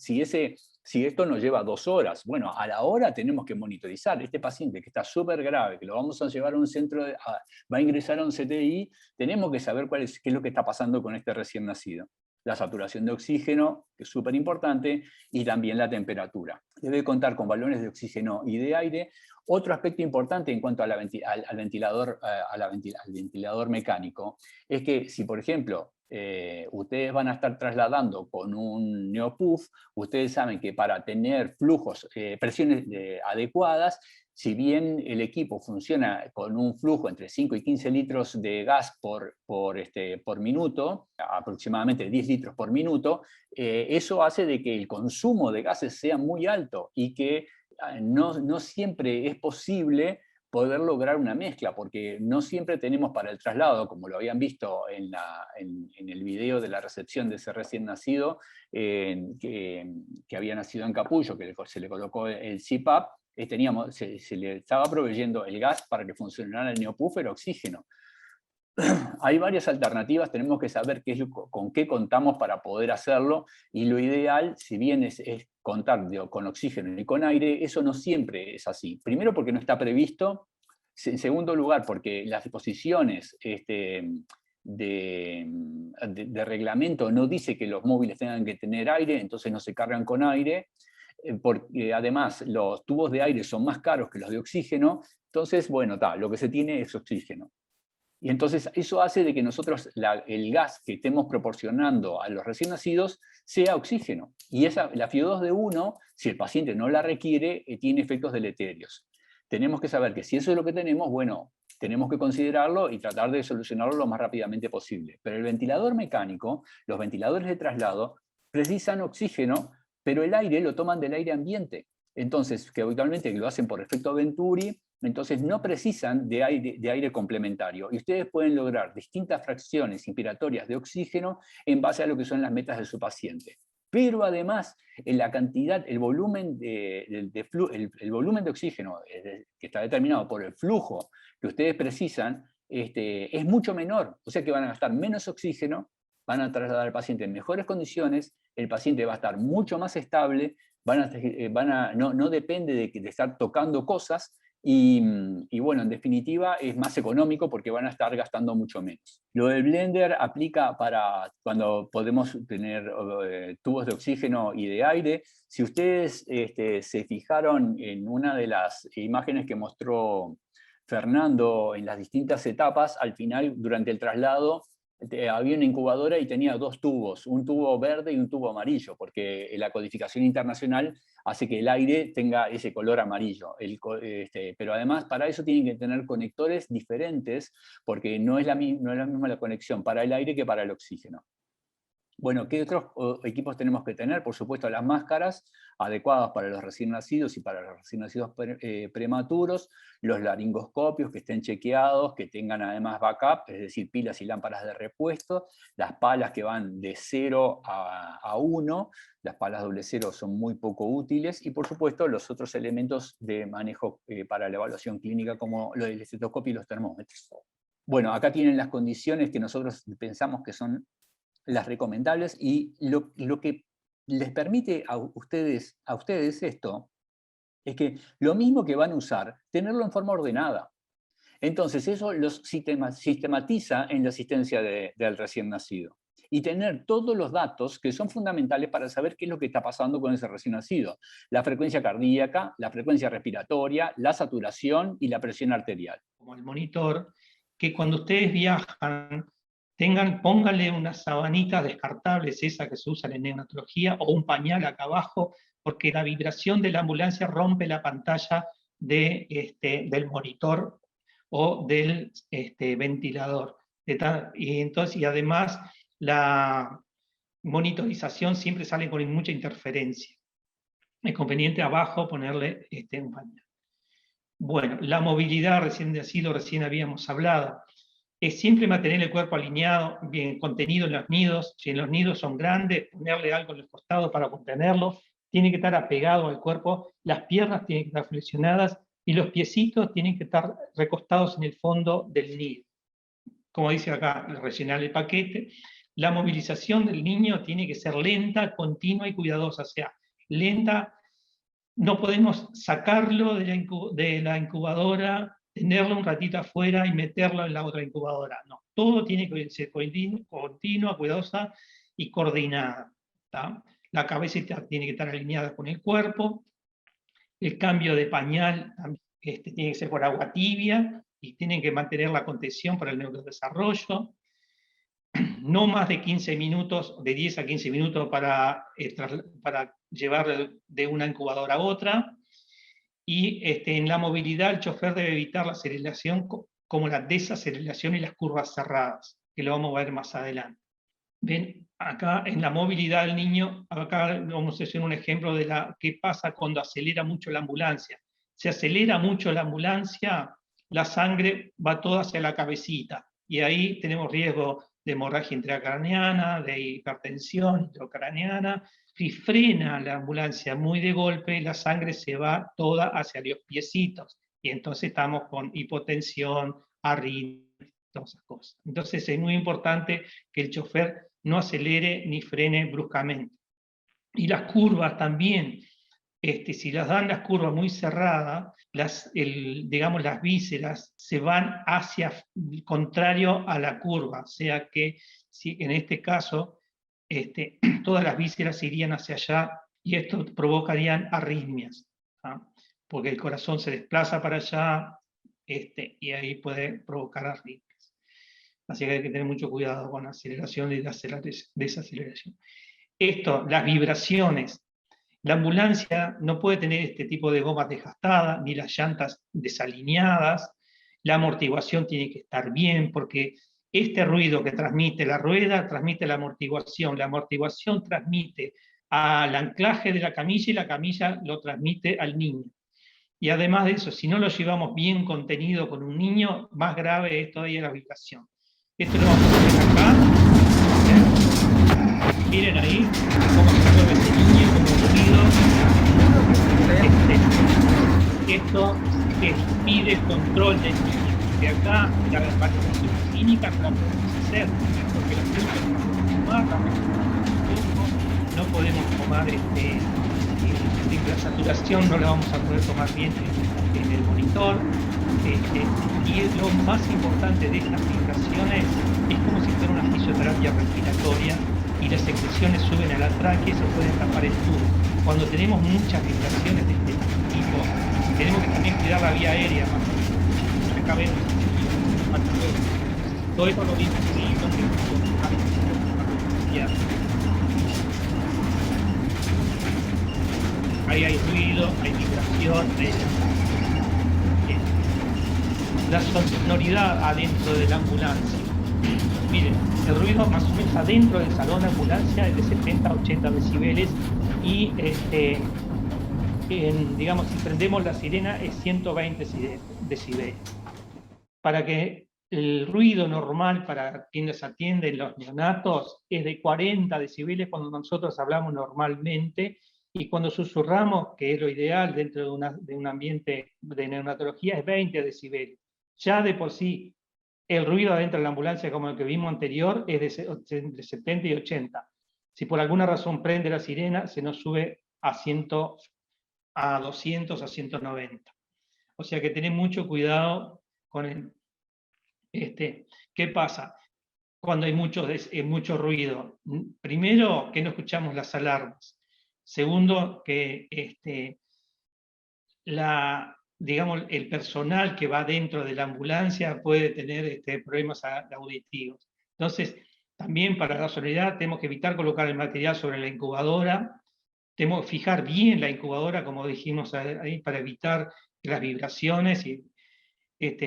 Speaker 1: esto nos lleva 2 horas, bueno, a la hora tenemos que monitorizar. Este paciente que está súper grave, que lo vamos a llevar a un centro, va a ingresar a un CTI, tenemos que saber qué es lo que está pasando con este recién nacido. La saturación de oxígeno, que es súper importante, y también la temperatura. Debe contar con balones de oxígeno y de aire. Otro aspecto importante en cuanto al ventilador mecánico es que si, por ejemplo, ustedes van a estar trasladando con un neopuff, ustedes saben que para tener flujos, presiones adecuadas, si bien el equipo funciona con un flujo entre 5 y 15 litros de gas por minuto, aproximadamente 10 litros por minuto, eso hace de que el consumo de gases sea muy alto y que no siempre es posible poder lograr una mezcla, porque no siempre tenemos para el traslado, como lo habían visto en el video de la recepción de ese recién nacido, que había nacido en capullo, que se le colocó el CPAP, se le estaba proveyendo el gas para que funcionara el neopuff, era oxígeno. Hay varias alternativas, tenemos que saber con qué contamos para poder hacerlo, y lo ideal, si bien es contar con oxígeno y con aire, eso no siempre es así. Primero porque no está previsto, en segundo lugar porque las disposiciones de reglamento no dice que los móviles tengan que tener aire, entonces no se cargan con aire, porque además los tubos de aire son más caros que los de oxígeno, entonces, bueno, lo que se tiene es oxígeno. Y entonces eso hace de que nosotros el gas que estemos proporcionando a los recién nacidos sea oxígeno. Y la FiO2 de 1, si el paciente no la requiere, tiene efectos deleterios. Tenemos que saber que si eso es lo que tenemos, bueno, tenemos que considerarlo y tratar de solucionarlo lo más rápidamente posible. Pero el ventilador mecánico, los ventiladores de traslado, precisan oxígeno, pero el aire lo toman del aire ambiente. Entonces, que habitualmente lo hacen por efecto Venturi, entonces no precisan de aire complementario. Y ustedes pueden lograr distintas fracciones inspiratorias de oxígeno en base a lo que son las metas de su paciente. Pero además, en la cantidad, el volumen el volumen de oxígeno que está determinado por el flujo que ustedes precisan, es mucho menor. O sea que van a gastar menos oxígeno, van a trasladar al paciente en mejores condiciones, el paciente va a estar mucho más estable, no depende de estar tocando cosas, y bueno, en definitiva es más económico porque van a estar gastando mucho menos. Lo del blender aplica para cuando podemos tener tubos de oxígeno y de aire. Si ustedes se fijaron en una de las imágenes que mostró Fernando en las distintas etapas, al final, durante el traslado, había una incubadora y tenía dos tubos, un tubo verde y un tubo amarillo, porque la codificación internacional hace que el aire tenga ese color amarillo. Pero además para eso tienen que tener conectores diferentes, porque no es la misma la conexión para el aire que para el oxígeno. Bueno, ¿qué otros equipos tenemos que tener? Por supuesto, las máscaras adecuadas para los recién nacidos y para los recién nacidos prematuros, los laringoscopios que estén chequeados, que tengan además backup, es decir, pilas y lámparas de repuesto, las palas que van de 0 a 1, las palas doble cero son muy poco útiles, y por supuesto los otros elementos de manejo para la evaluación clínica, como lo del estetoscopio y los termómetros. Bueno, acá tienen las condiciones que nosotros pensamos que son las recomendables, y lo que les permite a ustedes esto es que lo mismo que van a usar, tenerlo en forma ordenada. Entonces eso los sistematiza en la asistencia del recién nacido. Y tener todos los datos que son fundamentales para saber qué es lo que está pasando con ese recién nacido. La frecuencia cardíaca, la frecuencia respiratoria, la saturación y la presión arterial.
Speaker 2: Como el monitor, que cuando ustedes viajan, pónganle unas sabanitas descartables, esas que se usan en neonatología, o un pañal acá abajo, porque la vibración de la ambulancia rompe la pantalla del monitor o del ventilador. Y además la monitorización siempre sale con mucha interferencia. Es conveniente abajo ponerle un pañal. Bueno, la movilidad recién habíamos hablado. Es siempre mantener el cuerpo alineado, bien contenido en los nidos. Si en los nidos son grandes, ponerle algo en el costado para contenerlo. Tiene que estar apegado al cuerpo, las piernas tienen que estar flexionadas y los piecitos tienen que estar recostados en el fondo del nido. Como dice acá, rellenar el paquete. La movilización del niño tiene que ser lenta, continua y cuidadosa. O sea, lenta, no podemos sacarlo de la incubadora, tenerlo un ratito afuera y meterlo en la otra incubadora. No, todo tiene que ser continua, cuidadosa y coordinada. ¿tá? La cabeza tiene que estar alineada con el cuerpo. El cambio de pañal tiene que ser por agua tibia y tienen que mantener la contención para el neurodesarrollo. no más de 15 minutos, de 10 a 15 minutos para llevar de una incubadora a otra. Y en la movilidad el chofer debe evitar la aceleración como la desaceleración y las curvas cerradas, que lo vamos a ver más adelante. Ven, acá en la movilidad del niño, acá vamos a hacer un ejemplo de qué pasa cuando acelera mucho la ambulancia. Se acelera mucho la ambulancia, la sangre va toda hacia la cabecita, y ahí tenemos riesgo de hemorragia intracraneana, de hipertensión intracraneana. Si frena la ambulancia muy de golpe, la sangre se va toda hacia los piecitos, y entonces estamos con hipotensión, arritmia, todas esas cosas. Entonces es muy importante que el chofer no acelere ni frene bruscamente. Y las curvas también, si las dan las curvas muy cerradas, digamos, las vísceras se van hacia contrario a la curva, o sea que si en este caso todas las vísceras irían hacia allá, y esto provocarían arritmias, ¿ah? Porque el corazón se desplaza para allá, y ahí puede provocar arritmias. Así que hay que tener mucho cuidado con la aceleración y desaceleración. Las vibraciones. La ambulancia no puede tener este tipo de gomas desgastadas, ni las llantas desalineadas. La amortiguación tiene que estar bien, porque este ruido que transmite la rueda transmite la amortiguación. La amortiguación transmite al anclaje de la camilla, y la camilla lo transmite al niño. Y además de eso, si no lo llevamos bien contenido con un niño, más grave es todavía la vibración. Esto lo vamos a hacer acá. Miren ahí cómo se mueve este niño, cómo el ruido. Esto pide control del niño. De acá la participación clínica no la podemos hacer, porque los niños no podemos tomar la saturación, no la vamos a poder tomar bien en el monitor. Y lo más importante de estas vibraciones es como si fuera una fisioterapia respiratoria, y las secreciones suben a la tráquea y se pueden tapar el tubo. Cuando tenemos muchas vibraciones de este tipo, tenemos que también cuidar la vía aérea, más o menos. Acá vemos todo esto lo vimos ahí hay ruido, hay vibración, la sonoridad adentro de la ambulancia. Miren, el ruido más o menos adentro del salón de ambulancia es de 70 a 80 decibeles, y digamos, si prendemos la sirena es 120 decibeles. Para que el ruido normal para quienes atienden los neonatos es de 40 decibeles cuando nosotros hablamos normalmente, y cuando susurramos, que es lo ideal dentro de un ambiente de neonatología, es 20 decibeles. Ya de por sí, el ruido adentro de la ambulancia, como el que vimos anterior, es entre 70 y 80. Si por alguna razón prende la sirena, se nos sube a 200, a 190. O sea que tened mucho cuidado con el... ¿Qué pasa cuando hay mucho ruido? Primero, que no escuchamos las alarmas. Segundo, que digamos, el personal que va dentro de la ambulancia puede tener problemas auditivos. Entonces, también para la sonoridad tenemos que evitar colocar el material sobre la incubadora. Tenemos que fijar bien la incubadora, como dijimos ahí, para evitar las vibraciones, y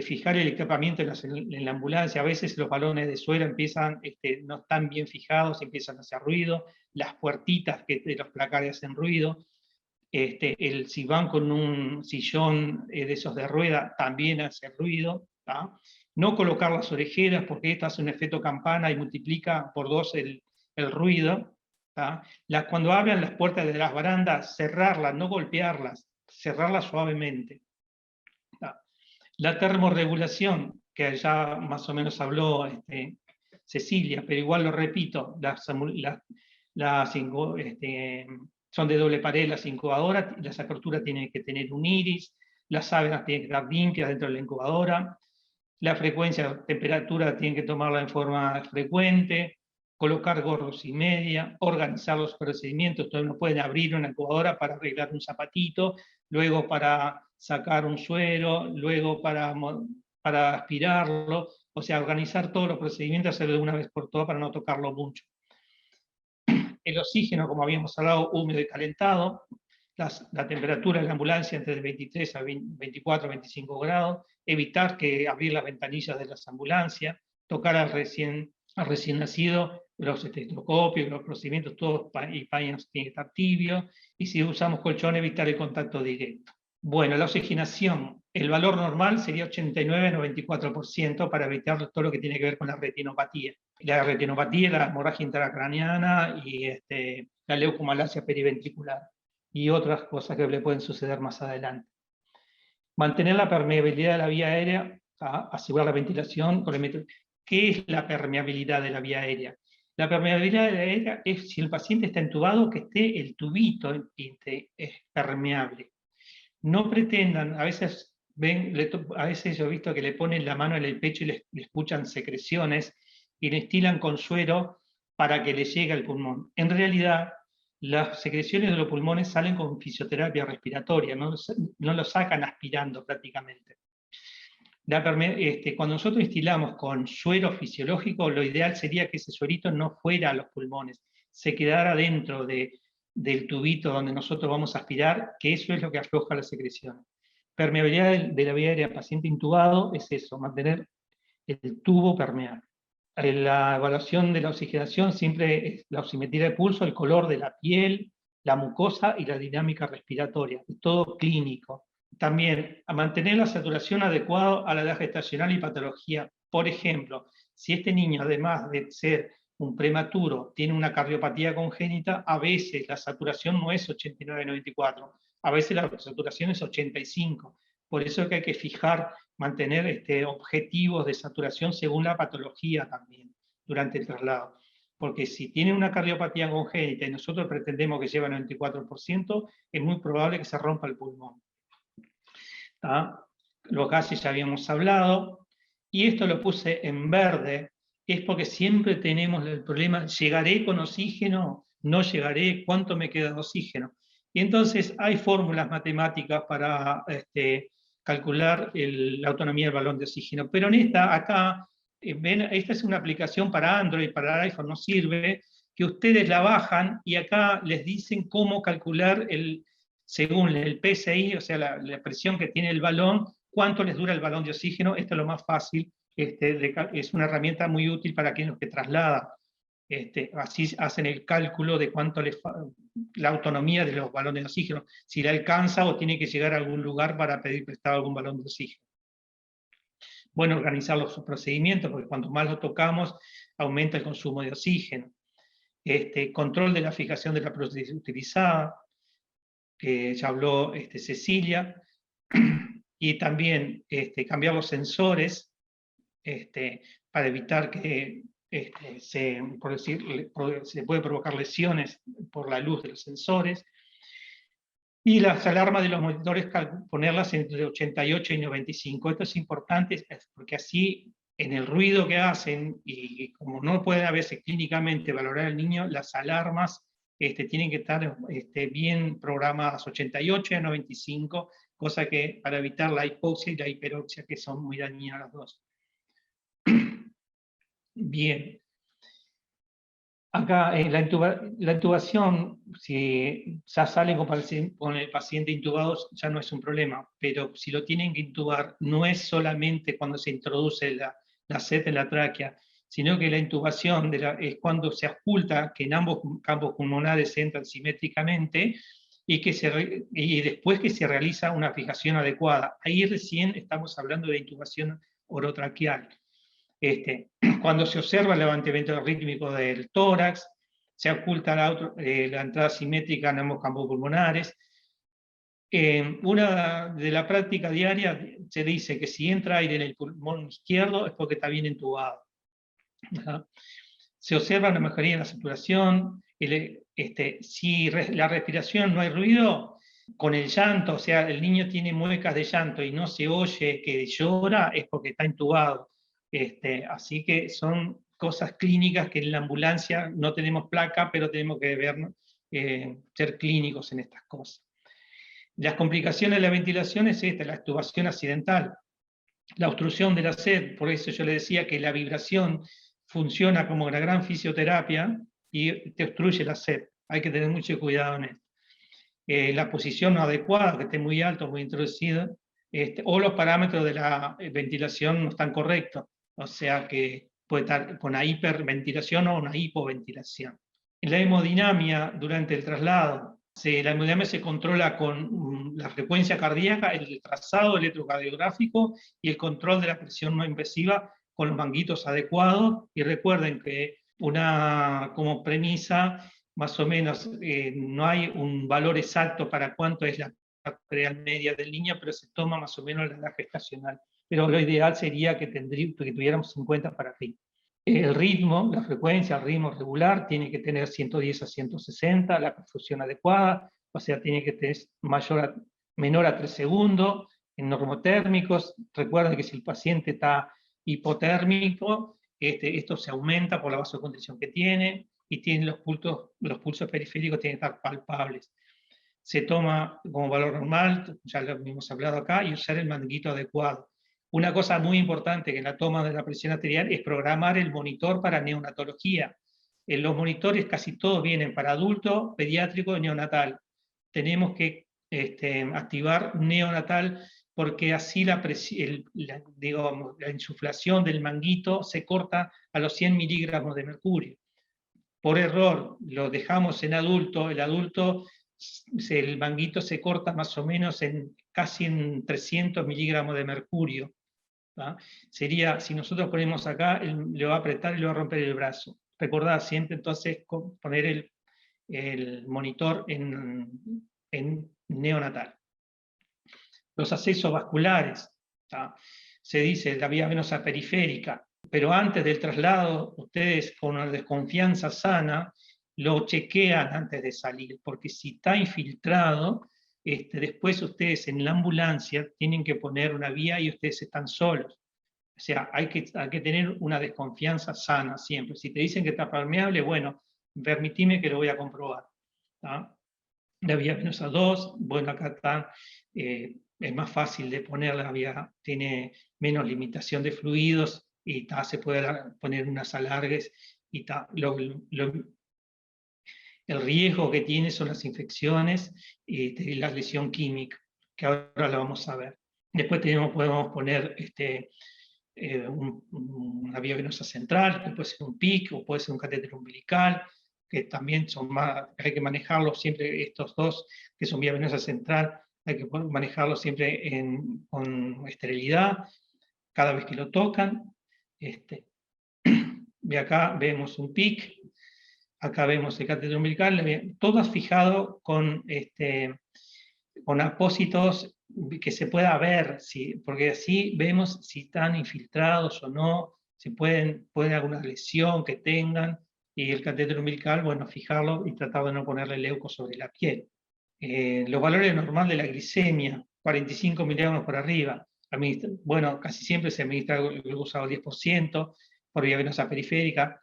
Speaker 2: fijar el equipamiento en la ambulancia. A veces los balones de suero no están bien fijados, empiezan a hacer ruido. Las puertitas de los placares hacen ruido. Si van con un sillón de esos de rueda, también hace ruido, ¿tá? No colocar las orejeras, porque esto hace un efecto campana y multiplica por 2 el ruido, ¿tá? Cuando abran las puertas de las barandas, cerrarlas, no golpearlas, cerrarlas suavemente, ¿tá? La termorregulación, que ya más o menos habló Cecilia, pero igual lo repito, son de doble pared las incubadoras, las aperturas tienen que tener un iris, las sábanas tienen que estar limpias dentro de la incubadora, la frecuencia, temperatura tienen que tomarla en forma frecuente, colocar gorros y media, organizar los procedimientos. Entonces no pueden abrir una incubadora para arreglar un zapatito, luego para sacar un suero, luego para aspirarlo. O sea, organizar todos los procedimientos, hacerlo de una vez por todas para no tocarlo mucho. El oxígeno, como habíamos hablado, húmedo y calentado. La temperatura en la ambulancia entre 23 a 24, 25 grados. Evitar que abrir las ventanillas de las ambulancias. Tocar al recién nacido, los estetoscopios, los procedimientos, todos y paños tienen que estar tibios. Y si usamos colchón, evitar el contacto directo. Bueno, la oxigenación, el valor normal sería 89-94% para evitar todo lo que tiene que ver con la retinopatía. La retinopatía, la hemorragia intracraniana y la leucomalacia periventricular y otras cosas que le pueden suceder más adelante. Mantener la permeabilidad de la vía aérea, asegurar la ventilación. ¿Qué es la permeabilidad de la vía aérea? La permeabilidad de la vía aérea es si el paciente está entubado, que esté el tubito es permeable. No pretendan, a veces yo he visto que le ponen la mano en el pecho y le escuchan secreciones y le estilan con suero para que le llegue al pulmón. En realidad, las secreciones de los pulmones salen con fisioterapia respiratoria, no lo sacan aspirando prácticamente. Cuando nosotros estilamos con suero fisiológico, lo ideal sería que ese suerito no fuera a los pulmones, se quedara dentro del tubito donde nosotros vamos a aspirar, que eso es lo que afloja la secreción. Permeabilidad de la vía aérea paciente intubado es eso, mantener el tubo permeable. La evaluación de la oxigenación siempre es la oximetría de pulso, el color de la piel, la mucosa y la dinámica respiratoria, todo clínico. También a mantener la saturación adecuada a la edad gestacional y patología. Por ejemplo, si este niño, además de ser un prematuro, tiene una cardiopatía congénita, a veces la saturación no es 89-94, a veces la saturación es 85. Por eso es que hay que mantener objetivos de saturación según la patología también durante el traslado. Porque si tiene una cardiopatía congénita y nosotros pretendemos que lleve el 94%, es muy probable que se rompa el pulmón. Los gases ya habíamos hablado, y esto lo puse en verde, es porque siempre tenemos el problema, ¿llegaré con oxígeno? ¿No llegaré? ¿Cuánto me queda de oxígeno? Y entonces hay fórmulas matemáticas para calcular la autonomía del balón de oxígeno, pero en acá, ven, esta es una aplicación para Android, para iPhone no sirve, que ustedes la bajan y acá les dicen cómo calcular según el PSI, o sea, la presión que tiene el balón, cuánto les dura el balón de oxígeno. Esto es lo más fácil, es una herramienta muy útil para aquellos que trasladan. Así hacen el cálculo de cuánto la autonomía de los balones de oxígeno, si le alcanza o tiene que llegar a algún lugar para pedir prestado algún balón de oxígeno. Bueno, organizar los procedimientos, porque cuanto más lo tocamos, aumenta el consumo de oxígeno. Control de la fijación de la prótesis utilizada, que ya habló Cecilia, y también cambiar los sensores para evitar que se puede provocar lesiones por la luz de los sensores. Y las alarmas de los monitores, ponerlas entre 88 y 95. Esto es importante porque así, en el ruido que hacen, y como no pueden a veces clínicamente valorar al niño, las alarmas tienen que estar bien programadas, 88 a 95, cosa que para evitar la hipoxia y la hiperoxia, que son muy dañinas las dos. Bien. Acá la intubación, si ya sale con el paciente intubado, ya no es un problema, pero si lo tienen que intubar, no es solamente cuando se introduce la seta en la tráquea, sino que la intubación es cuando se oculta que en ambos campos pulmonares entran simétricamente y después que se realiza una fijación adecuada. Ahí recién estamos hablando de intubación orotraqueal. Cuando se observa el levantamiento rítmico del tórax, se oculta la entrada simétrica en ambos campos pulmonares. Una de la práctica diaria se dice que si entra aire en el pulmón izquierdo es porque está bien entubado. Se observa una mejoría en la saturación. Si la respiración no hay ruido, con el llanto, o sea, el niño tiene muecas de llanto y no se oye que llora, es porque está intubado. Así que son cosas clínicas que en la ambulancia no tenemos placa, pero tenemos que ser clínicos en estas cosas. Las complicaciones de la ventilación es la extubación accidental. la obstrucción de la sed, por eso yo le decía que la vibración funciona como una gran fisioterapia y te obstruye la sed. Hay que tener mucho cuidado en esto. La posición no adecuada, que esté muy alto, muy introducido, o los parámetros de la ventilación no están correctos, o sea que puede estar con una hiperventilación o una hipoventilación. En la hemodinamia durante el traslado, la hemodinamia se controla con la frecuencia cardíaca, el trazado electrocardiográfico y el control de la presión no invasiva con los manguitos adecuados. Y recuerden que como premisa, más o menos, no hay un valor exacto para cuánto es la arterial media del niño, pero se toma más o menos la edad gestacional. Pero lo ideal sería que tuviéramos 50 para arriba. El ritmo, la frecuencia, el ritmo regular tiene que tener 110 a 160, la perfusión adecuada, o sea, tiene que tener menor a 3 segundos, en normotérmicos. Recuerden que si el paciente está hipotérmico, esto se aumenta por la vasoconstricción que tiene, y tienen los pulsos periféricos tienen que estar palpables. Se toma como valor normal, ya lo hemos hablado acá, y usar el manguito adecuado. Una cosa muy importante que en la toma de la presión arterial es programar el monitor para neonatología. En los monitores casi todos vienen para adulto, pediátrico y neonatal. Tenemos que activar neonatal porque así la insuflación del manguito se corta a los 100 miligramos de mercurio. Por error lo dejamos en adulto, el manguito se corta más o menos casi en 300 miligramos de mercurio. ¿tá? Sería, si nosotros ponemos acá, le va a apretar y le va a romper el brazo. Recordad siempre entonces poner el monitor en neonatal. Los accesos vasculares, ¿tá? Se dice la vía venosa periférica, pero antes del traslado, ustedes con una desconfianza sana, lo chequean antes de salir, porque si está infiltrado, después ustedes en la ambulancia tienen que poner una vía y ustedes están solos. O sea, hay que tener una desconfianza sana siempre. Si te dicen que está permeable, bueno, permitime que lo voy a comprobar. ¿tá? La vía venosa 2, bueno, acá está, es más fácil de poner, la vía tiene menos limitación de fluidos, y se puede poner unas alargues, y el riesgo que tiene son las infecciones y la lesión química, que ahora la vamos a ver. Después podemos poner una vía venosa central, que puede ser un PIC o puede ser un catéter umbilical, que también hay que manejarlos siempre, estos dos, que son vía venosa central, hay que manejarlos siempre con esterilidad, cada vez que lo tocan. De acá vemos un PIC, acá vemos el catéter umbilical, todas fijado con apósitos que se pueda ver, porque así vemos si están infiltrados o no, si pueden alguna lesión que tengan, y el catéter umbilical, bueno, fijarlo y tratar de no ponerle leuco sobre la piel. Los valores normales de la glicemia, 45 miligramos por arriba, bueno, casi siempre se administra glucosa al 10% por vía venosa periférica,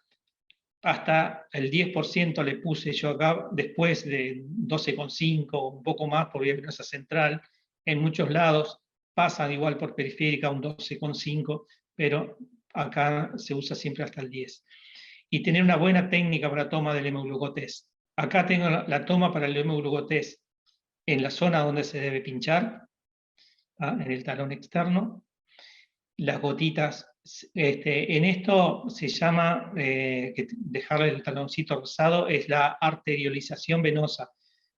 Speaker 2: hasta el 10% le puse yo acá, después de 12,5, un poco más por vía venosa central. En muchos lados pasan igual por periférica un 12,5, pero acá se usa siempre hasta el 10. Y tener una buena técnica para toma del hemoglucotés. Acá tengo la toma para el hemoglucotés en la zona donde se debe pinchar, en el talón externo. Las gotitas, en esto se llama, dejarle el taloncito rosado, es la arteriolización venosa.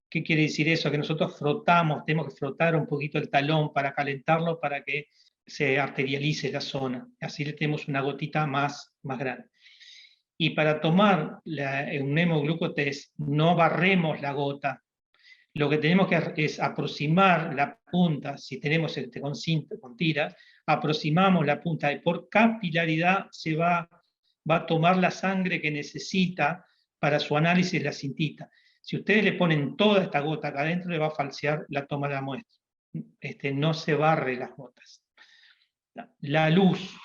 Speaker 2: ¿Qué quiere decir eso? Que nosotros tenemos que frotar un poquito el talón para calentarlo, para que se arterialice la zona. Así le tenemos una gotita más grande. Y para tomar un hemoglucotés, no barremos la gota. Lo que tenemos que hacer es aproximar la punta, si tenemos con tiras, aproximamos la punta y por capilaridad se va a tomar la sangre que necesita para su análisis de la cintita. Si ustedes le ponen toda esta gota acá adentro, le va a falsear la toma de la muestra. No se barre las gotas. La luz.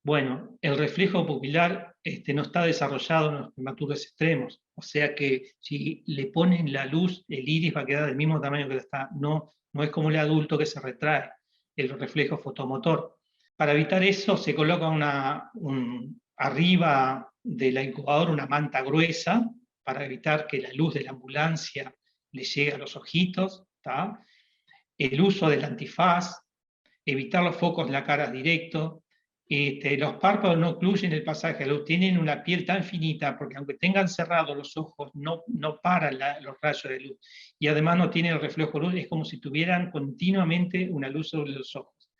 Speaker 2: Bueno, el reflejo pupilar no está desarrollado en los prematuros extremos, o sea que si le ponen la luz, el iris va a quedar del mismo tamaño que está, no es como el adulto que se retrae. el reflejo fotomotor. Para evitar eso se coloca arriba de la incubadora una manta gruesa para evitar que la luz de la ambulancia le llegue a los ojitos, ¿tá? El uso del antifaz, evitar los focos en la cara directo. Los párpados no ocluyen el pasaje de luz, tienen una piel tan finita, porque aunque tengan cerrados los ojos, no paran los rayos de luz. Y además no tienen el reflejo de luz, es como si tuvieran continuamente una luz sobre los ojos.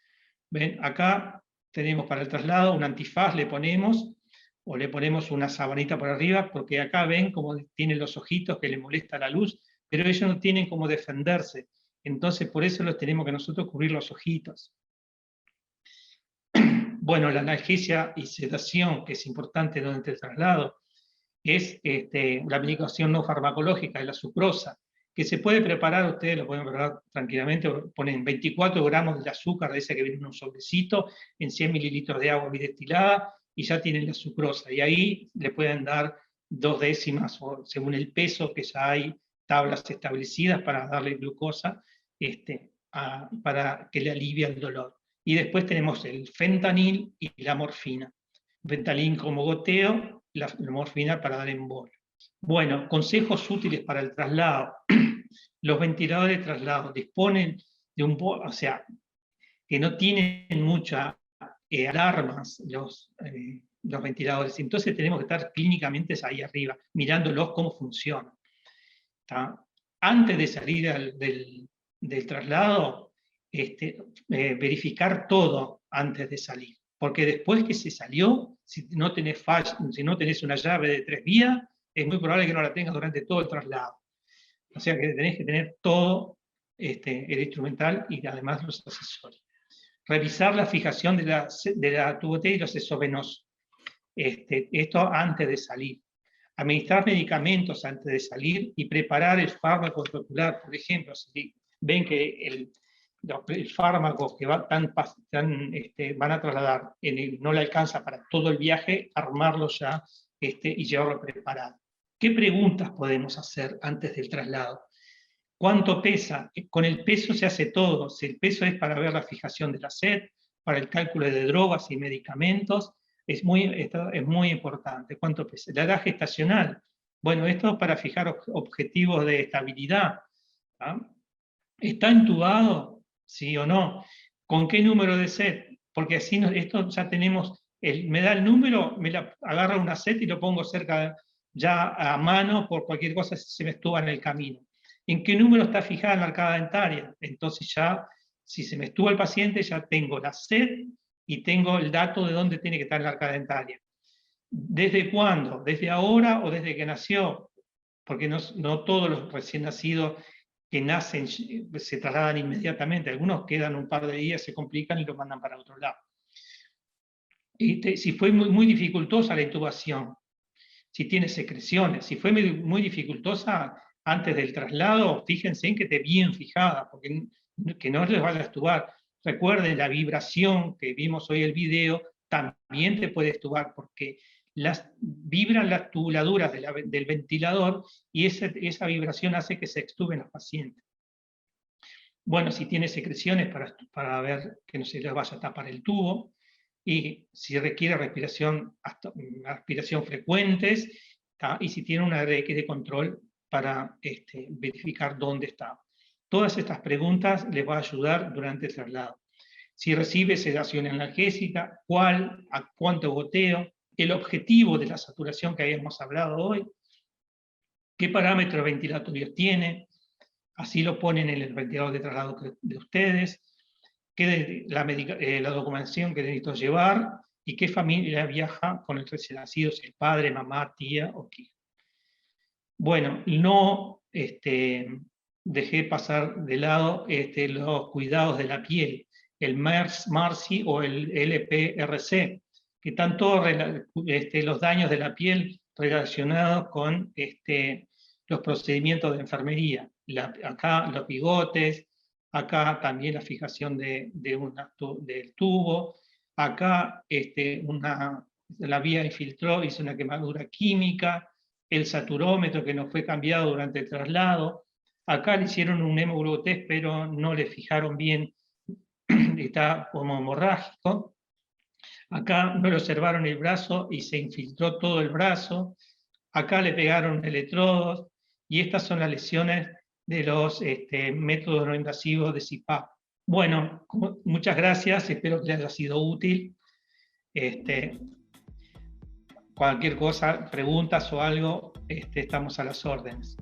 Speaker 2: ¿Ven? Acá tenemos para el traslado un antifaz, le ponemos, o le ponemos una sabanita por arriba, porque acá ven como tienen los ojitos que les molesta la luz, pero ellos no tienen cómo defenderse. Entonces por eso los tenemos que nosotros cubrir los ojitos. Bueno, la analgesia y sedación, que es importante durante el traslado, es la medicación no farmacológica, es la sucrosa, que se puede preparar, ustedes lo pueden preparar tranquilamente, ponen 24 gramos de azúcar, de ese que viene en un sobrecito, en 100 mililitros de agua bidestilada, y ya tienen la sucrosa, y ahí le pueden dar 2 décimas, o según el peso, que ya hay tablas establecidas para darle glucosa, para que le alivie el dolor. Y después tenemos el fentanil y la morfina. Fentanil como goteo, la morfina para dar en bol. Bueno, consejos útiles para el traslado. Los ventiladores de traslado disponen de o sea, que no tienen muchas alarmas los ventiladores. Entonces tenemos que estar clínicamente ahí arriba, mirándolos cómo funcionan. ¿Tá? Antes de salir del traslado, verificar todo antes de salir. Porque después que se salió, si no tenés una llave de 3 vías, es muy probable que no la tengas durante todo el traslado. O sea que tenés que tener todo el instrumental y además los accesorios. Revisar la fijación de la tubotera y los sesos venosos. Esto antes de salir. Administrar medicamentos antes de salir y preparar el fármaco intraocular. Por ejemplo, si ven que el fármaco que van a trasladar no le alcanza para todo el viaje, armarlo ya y llevarlo preparado. ¿Qué preguntas podemos hacer antes del traslado? ¿Cuánto pesa? Con el peso se hace todo. Si el peso es para ver la fijación de la sed, para el cálculo de drogas y medicamentos, es muy importante. ¿Cuánto pesa? La edad gestacional. Bueno, esto para fijar objetivos de estabilidad. ¿Ah? ¿Está entubado? ¿Sí o no? ¿Con qué número de set? Porque así esto ya tenemos, me da el número, agarra una set y lo pongo cerca, ya a mano, por cualquier cosa se me estuva en el camino. ¿En qué número está fijada en la arcada dentaria? Entonces ya, si se me estuvo el paciente, ya tengo la set y tengo el dato de dónde tiene que estar la arcada dentaria. ¿Desde cuándo? ¿Desde ahora o desde que nació? Porque no todos los recién nacidos que nacen se trasladan inmediatamente, algunos quedan un par de días, se complican y lo mandan para otro lado. Si fue muy dificultosa la intubación, si tiene secreciones, si fue muy dificultosa antes del traslado, fíjense en que esté bien fijada, porque que no les vaya a extubar. Recuerden, la vibración que vimos hoy en el video también te puede extubar, porque vibran las tubuladuras del ventilador y esa vibración hace que se extuben los pacientes. Bueno, si tiene secreciones para ver que no se les vaya a tapar el tubo, y si requiere respiración frecuentes, y si tiene una RX de control para verificar dónde está. Todas estas preguntas les va a ayudar durante el traslado. Si recibe sedación analgésica, ¿cuál? ¿A cuánto goteo? El objetivo de la saturación que habíamos hablado hoy, qué parámetros ventilatorios tiene, así lo ponen en el ventilador de traslado de ustedes, la documentación que necesito llevar y qué familia viaja con el recién nacido, si el padre, mamá, tía o qué. Bueno, no dejé pasar de lado los cuidados de la piel, el MARSI o el LPRC, que están todos los daños de la piel relacionados con los procedimientos de enfermería. Acá los bigotes, acá también la fijación del tubo, acá la vía infiltró, hizo una quemadura química, el saturómetro que no fue cambiado durante el traslado, acá le hicieron un hemoglobotest pero no le fijaron bien está como hemorrágico. Acá no le observaron el brazo y se infiltró todo el brazo. Acá le pegaron electrodos, y estas son las lesiones de los métodos no invasivos de CIPAP. Bueno, muchas gracias, espero que les haya sido útil. Cualquier cosa, preguntas o algo, estamos a las órdenes.